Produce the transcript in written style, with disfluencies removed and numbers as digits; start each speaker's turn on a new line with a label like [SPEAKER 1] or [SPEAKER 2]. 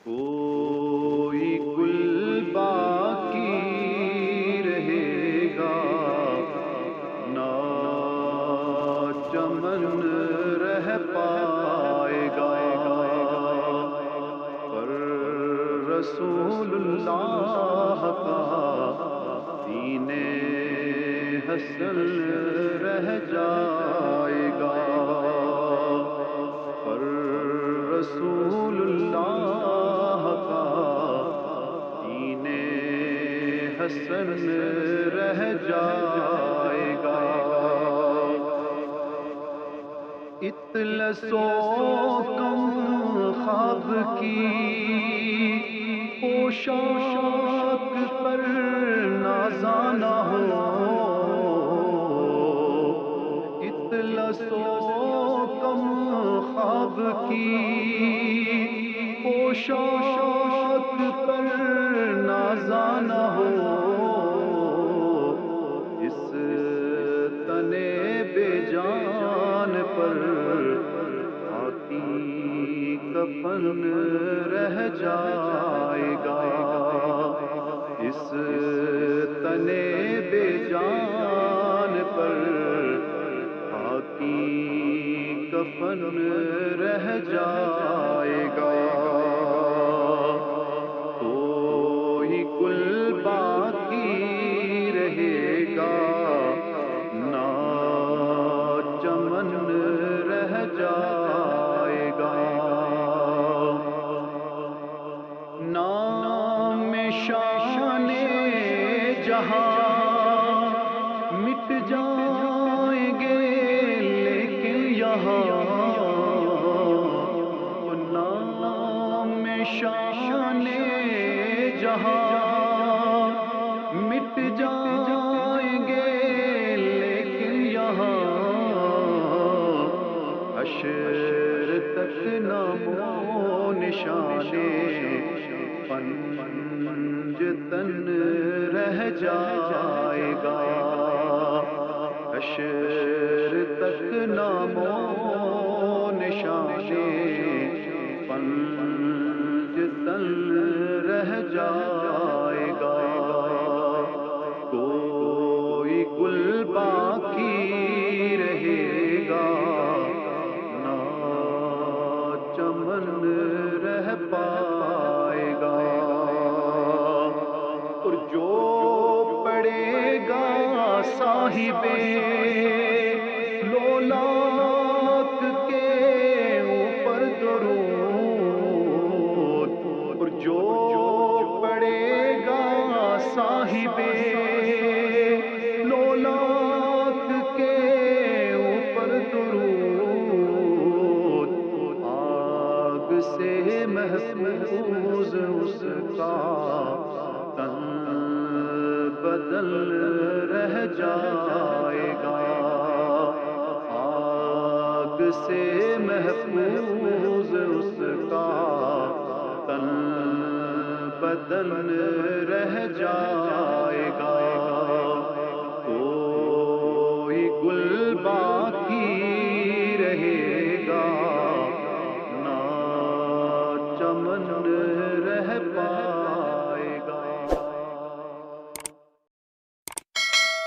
[SPEAKER 1] کوئی گل باقی رہے گا نہ چمن رہ پائے گا، پر رسول اللہ کا دین حسن رہ جائے گا، پر رسول اللہ کا دین حسن رہ جائے گا۔ اطلس و کم خواب کی پوشاک پر نازانا ہو، اطلس و کم خواب کی پوشاک پر نازانا ہو، اس تنے بے جان پر خاکی کفن رہ جائے گا، اس تنے بے جان پر خاکی کفن رہ جائے گا۔ کوئی گل باقی رہے گا نہ چمن رہ جائے گا، نام شان جہاں مٹ جائیں گے لیکن یہاں نام شان جہاں مٹ جائیں گے لیکن یہاں حشر تک نام و نشان پنجتن رہ جائے گا، حشر تک نام و نشان پنجتن رہ جائے گا۔ کوئی گل باقی رہے گا نہ چمن رہ پائے گا، اور جو پڑے گا صاحب لولاک کے اوپر درود، اور جو پڑے گا صاحب لولاک کے اوپر درود، آگ سے محفوظ اس کا تن بدل رہ جائے گا، آگ سے محفوظ اس کا تن بدل رہ جائے گا۔